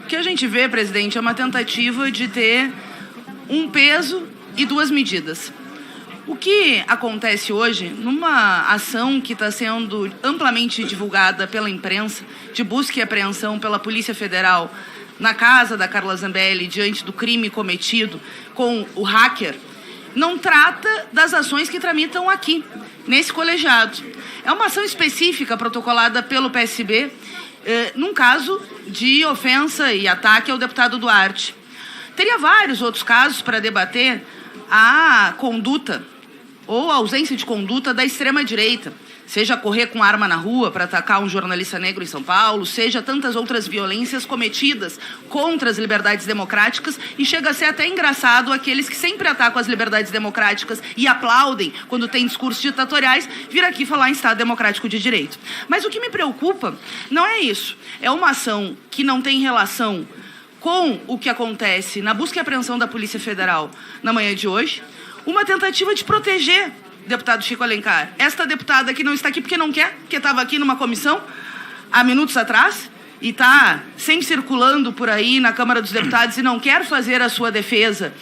que a gente vê, presidente, é uma tentativa de ter um peso e duas medidas. O que acontece hoje, numa ação que está sendo amplamente divulgada pela imprensa, de busca e apreensão pela Polícia Federal na casa da Carla Zambelli, diante do crime cometido com o hacker, não trata das ações que tramitam aqui, nesse colegiado. É uma ação específica protocolada pelo PSB, num caso de ofensa e ataque ao deputado Duarte. Teria vários outros casos para debater a conduta ou a ausência de conduta da extrema-direita, seja correr com arma na rua para atacar um jornalista negro em São Paulo, seja tantas outras violências cometidas contra as liberdades democráticas, e chega a ser até engraçado aqueles que sempre atacam as liberdades democráticas e aplaudem quando tem discursos ditatoriais, vir aqui falar em Estado Democrático de Direito. Mas o que me preocupa não é isso, é uma ação que não tem relação com o que acontece na busca e apreensão da Polícia Federal na manhã de hoje, uma tentativa de proteger o deputado Chico Alencar. Esta deputada que não está aqui porque não quer, porque estava aqui numa comissão há minutos atrás e está sempre circulando por aí na Câmara dos Deputados e não quer fazer a sua defesa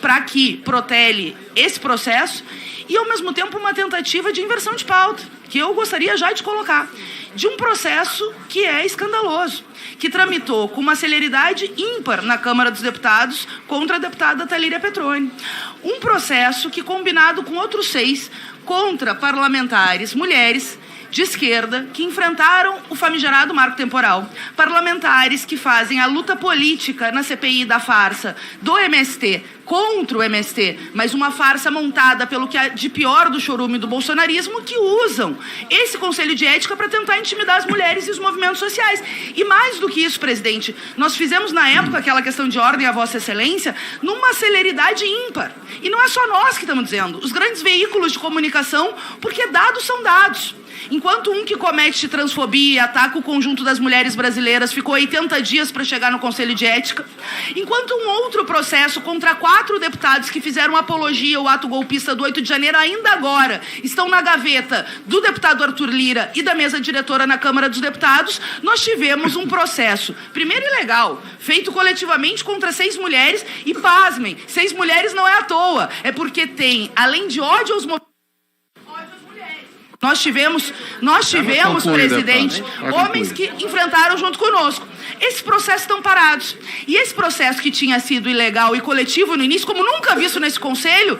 para que protele esse processo, e ao mesmo tempo uma tentativa de inversão de pauta, que eu gostaria já de colocar, de um processo que é escandaloso, que tramitou com uma celeridade ímpar na Câmara dos Deputados contra a deputada Thalíria Petroni. Um processo que, combinado com outros 6 contra parlamentares mulheres de esquerda que enfrentaram o famigerado marco temporal, parlamentares que fazem a luta política na CPI da farsa do MST contra o MST, mas uma farsa montada pelo que há de pior do chorume do bolsonarismo, que usam esse Conselho de Ética para tentar intimidar as mulheres e os movimentos sociais. E mais do que isso, presidente, nós fizemos na época aquela questão de ordem à Vossa Excelência numa celeridade ímpar. E não é só nós que estamos dizendo, os grandes veículos de comunicação, porque dados são dados. Enquanto um que comete transfobia e ataca o conjunto das mulheres brasileiras ficou 80 dias para chegar no Conselho de Ética, enquanto um outro processo contra 4 deputados que fizeram apologia ao ato golpista do 8 de janeiro ainda agora estão na gaveta do deputado Arthur Lira e da mesa diretora na Câmara dos Deputados, nós tivemos um processo, primeiro ilegal, feito coletivamente contra 6 mulheres, e pasmem, 6 mulheres não é à toa, é porque tem, além de ódio aos movimentos, Nós tivemos, presidente, homens que enfrentaram junto conosco. Esses processos estão parados. E esse processo que tinha sido ilegal e coletivo no início, como nunca visto nesse Conselho,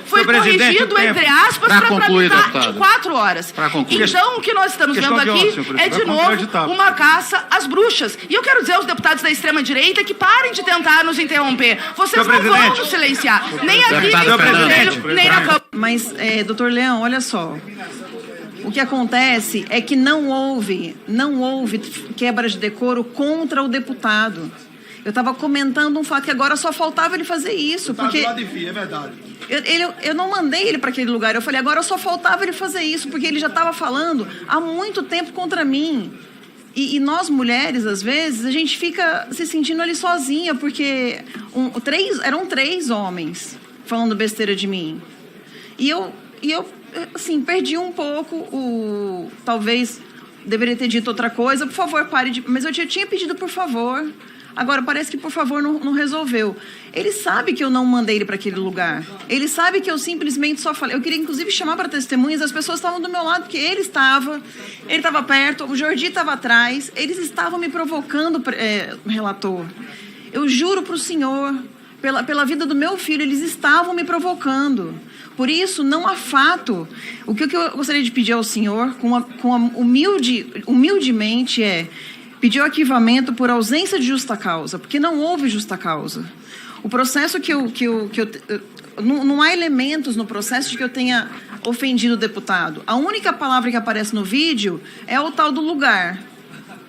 foi corrigido, entre aspas, para tramitar em 4 horas. Então, o que nós estamos vendo aqui é, de novo, uma caça às bruxas. E eu quero dizer aos deputados da extrema-direita que parem de tentar nos interromper. Vocês não vão nos silenciar. Nem aqui, nem no Conselho, nem na Câmara. Mas, doutor Leão, olha só. O que acontece é que não houve quebra de decoro contra o deputado. Eu estava comentando um fato que agora só faltava ele fazer isso. Porque é verdade. Eu não mandei ele para aquele lugar. Eu falei, agora só faltava ele fazer isso, porque ele já estava falando há muito tempo contra mim. E nós, mulheres, às vezes, a gente fica se sentindo ali sozinha, porque eram 3 homens falando besteira de mim. E eu assim, perdi um pouco talvez deveria ter dito outra coisa. Por favor, pare de... Mas eu tinha pedido por favor. Agora, parece que por favor não resolveu. Ele sabe que eu não mandei ele para aquele lugar. Ele sabe que eu simplesmente só falei. Eu queria, inclusive, chamar para testemunhas. As pessoas estavam do meu lado, porque ele estava perto, o Jordi estava atrás. Eles estavam me provocando, relator. Eu juro para o senhor, pela vida do meu filho, eles estavam me provocando. Por isso, não há fato. O que eu gostaria de pedir ao senhor, humildemente, pedir o arquivamento por ausência de justa causa, porque não houve justa causa. O processo não há elementos no processo de que eu tenha ofendido o deputado. A única palavra que aparece no vídeo é o tal do lugar,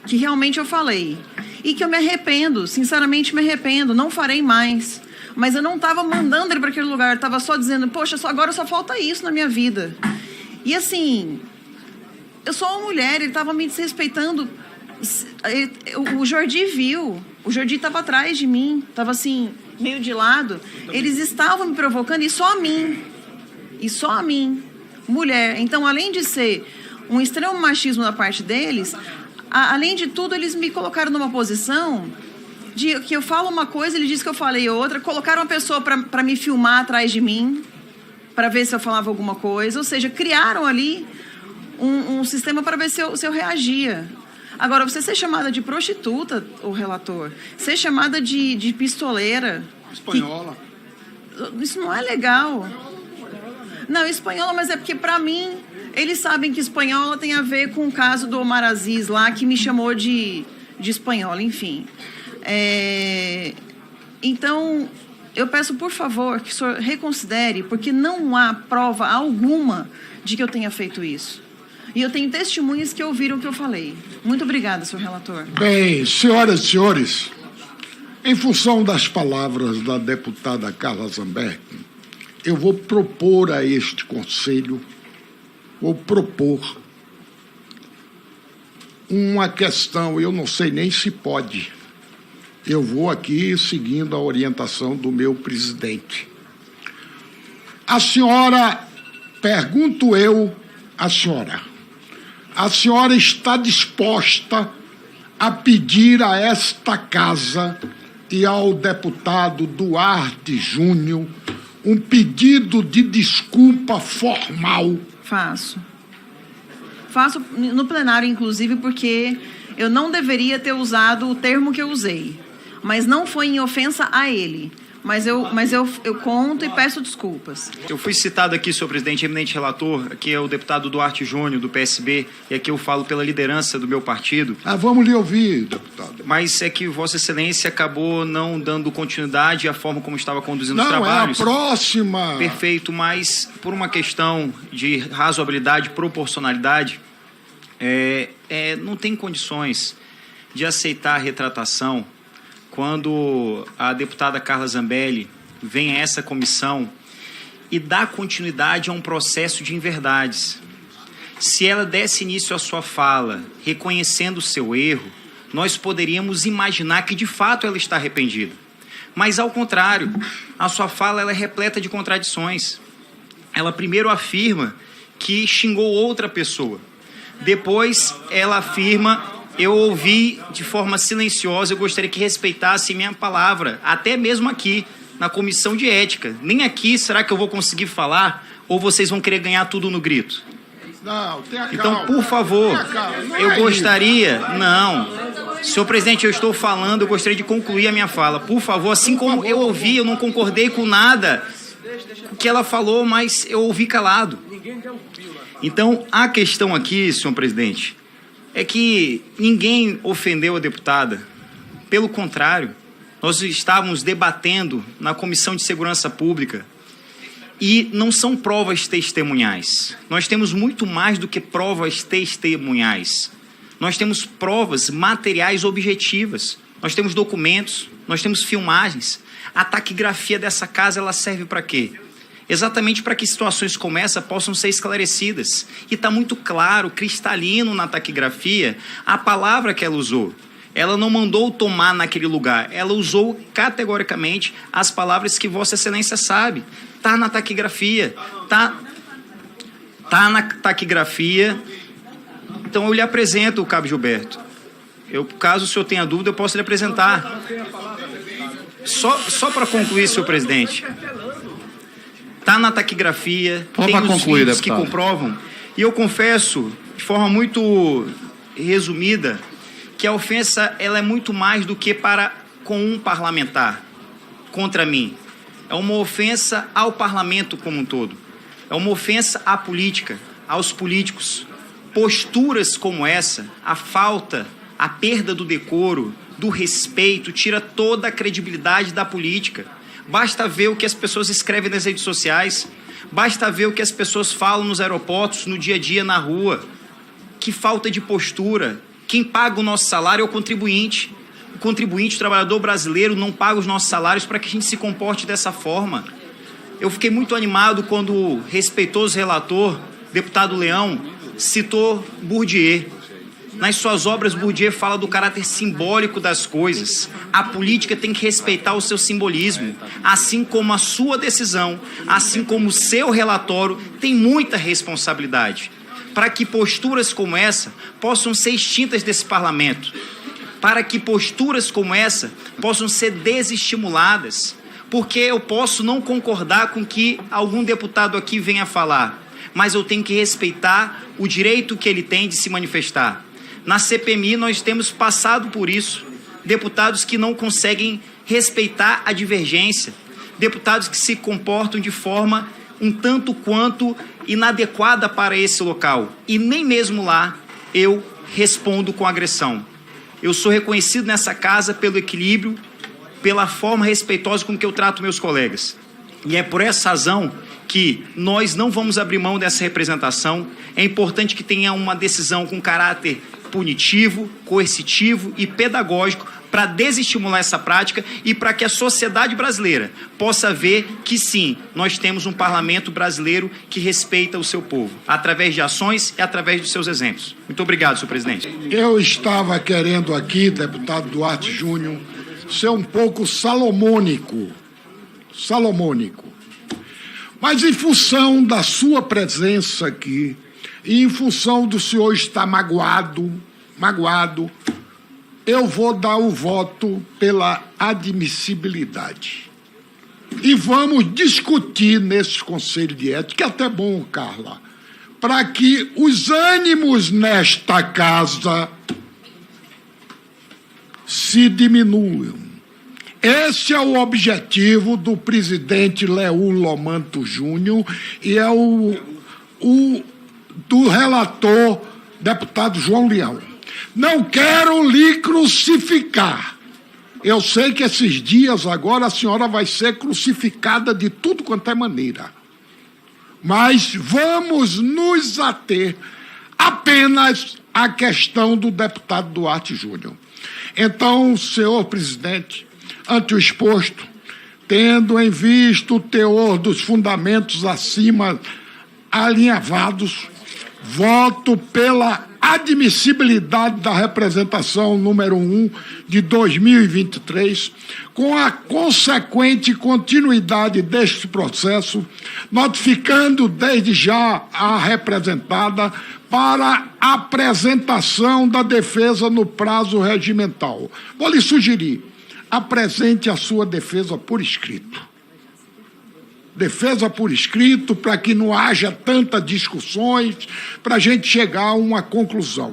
que realmente eu falei. E que eu me arrependo, sinceramente me arrependo, não farei mais. Mas eu não estava mandando ele para aquele lugar, eu estava só dizendo, poxa, agora só falta isso na minha vida. E assim, eu sou uma mulher, ele estava me desrespeitando. O Jordi viu, o Jordi estava atrás de mim, estava assim, meio de lado. Eles estavam me provocando, e só a mim, mulher. Então, além de ser um extremo machismo da parte deles, além de tudo, eles me colocaram numa posição que eu falo uma coisa, ele diz que eu falei outra. Colocaram uma pessoa para me filmar atrás de mim, para ver se eu falava alguma coisa. Ou seja, criaram ali um sistema para ver se eu reagia. Agora, você ser chamada de prostituta, o relator, ser chamada de pistoleira... Espanhola. Isso não é legal. Não, espanhola, mas é porque, para mim, eles sabem que espanhola tem a ver com o caso do Omar Aziz lá, que me chamou de espanhola, enfim. Então, eu peço, por favor, que o senhor reconsidere, porque não há prova alguma de que eu tenha feito isso. E eu tenho testemunhas que ouviram o que eu falei. Muito obrigada, senhor relator. Bem, senhoras e senhores, em função das palavras da deputada Carla Zambelli, eu vou propor a este Conselho, uma questão, eu não sei nem se pode. Eu vou aqui seguindo a orientação do meu presidente. A senhora, pergunto eu à senhora, a senhora está disposta a pedir a esta casa e ao deputado Duarte Júnior um pedido de desculpa formal? Faço no plenário, inclusive, porque eu não deveria ter usado o termo que eu usei. Mas não foi em ofensa a ele. Mas eu conto e peço desculpas. Eu fui citado aqui, senhor presidente, eminente relator, aqui é o deputado Duarte Júnior, do PSB, e aqui eu falo pela liderança do meu partido. Vamos lhe ouvir, deputado. Mas é que Vossa Excelência acabou não dando continuidade à forma como estava conduzindo os trabalhos. Não, é a próxima. Perfeito, mas por uma questão de razoabilidade, proporcionalidade, não tem condições de aceitar a retratação quando a deputada Carla Zambelli vem a essa comissão e dá continuidade a um processo de inverdades. Se ela desse início à sua fala, reconhecendo o seu erro, nós poderíamos imaginar que de fato ela está arrependida. Mas ao contrário, a sua fala ela é repleta de contradições. Ela primeiro afirma que xingou outra pessoa. Depois ela afirma... Eu ouvi de forma silenciosa, eu gostaria que respeitasse minha palavra, até mesmo aqui, na comissão de ética. Nem aqui será que eu vou conseguir falar, ou vocês vão querer ganhar tudo no grito? Não, tenha calma. Então, por favor, eu gostaria... Não, senhor presidente, eu estou falando, eu gostaria de concluir a minha fala. Por favor, assim como eu ouvi, eu não concordei com nada o que ela falou, mas eu ouvi calado. Então, a questão aqui, senhor presidente... é que ninguém ofendeu a deputada. Pelo contrário, nós estávamos debatendo na Comissão de Segurança Pública e não são provas testemunhais. Nós temos muito mais do que provas testemunhais. Nós temos provas materiais objetivas. Nós temos documentos, nós temos filmagens. A taquigrafia dessa casa, ela serve para quê? Exatamente para que situações como essa possam ser esclarecidas. E está muito claro, cristalino na taquigrafia, a palavra que ela usou. Ela não mandou tomar naquele lugar, ela usou categoricamente as palavras que Vossa Excelência sabe. Está na taquigrafia, tá na taquigrafia. Então eu lhe apresento, Cabo Gilberto. Caso o senhor tenha dúvida, eu posso lhe apresentar. Só para concluir, senhor presidente... Está na taquigrafia, tem os vídeos que comprovam. E eu confesso, de forma muito resumida, que a ofensa ela é muito mais do que para com um parlamentar, contra mim. É uma ofensa ao parlamento como um todo. É uma ofensa à política, aos políticos. Posturas como essa, a perda do decoro, do respeito, tira toda a credibilidade da política. Basta ver o que as pessoas escrevem nas redes sociais, basta ver o que as pessoas falam nos aeroportos, no dia a dia, na rua. Que falta de postura. Quem paga o nosso salário é o contribuinte. O contribuinte, o trabalhador brasileiro, não paga os nossos salários para que a gente se comporte dessa forma. Eu fiquei muito animado quando o respeitoso relator, deputado Leão, citou Bourdieu. Nas suas obras, Bourdieu fala do caráter simbólico das coisas. A política tem que respeitar o seu simbolismo, assim como a sua decisão, assim como o seu relatório, tem muita responsabilidade para que posturas como essa possam ser extintas desse parlamento, para que posturas como essa possam ser desestimuladas, porque eu posso não concordar com que algum deputado aqui venha falar, mas eu tenho que respeitar o direito que ele tem de se manifestar. Na CPMI nós temos passado por isso, deputados que não conseguem respeitar a divergência, deputados que se comportam de forma um tanto quanto inadequada para esse local, e nem mesmo lá eu respondo com agressão. Eu sou reconhecido nessa casa pelo equilíbrio, pela forma respeitosa com que eu trato meus colegas. E é por essa razão que nós não vamos abrir mão dessa representação. É importante que tenha uma decisão com caráter punitivo, coercitivo e pedagógico para desestimular essa prática e para que a sociedade brasileira possa ver que sim, nós temos um parlamento brasileiro que respeita o seu povo, através de ações e através dos seus exemplos. Muito obrigado, senhor presidente. Eu estava querendo aqui, deputado Duarte Júnior, ser um pouco salomônico. Mas em função da sua presença aqui, e em função do senhor estar magoado, eu vou dar o voto pela admissibilidade. E vamos discutir nesse Conselho de Ética, que é até bom, Carla, para que os ânimos nesta casa se diminuam. Esse é o objetivo do presidente Leul Lomanto Júnior e é do relator, deputado João Leão. Não quero lhe crucificar. Eu sei que esses dias agora a senhora vai ser crucificada de tudo quanto é maneira. Mas vamos nos ater apenas à questão do deputado Duarte Júnior. Então, senhor presidente, ante o exposto, tendo em vista o teor dos fundamentos acima alinhavados, voto pela admissibilidade da representação número 1 de 2023, com a consequente continuidade deste processo, notificando desde já a representada para apresentação da defesa no prazo regimental. Vou lhe sugerir, apresente a sua defesa por escrito. Defesa por escrito, para que não haja tantas discussões, para a gente chegar a uma conclusão.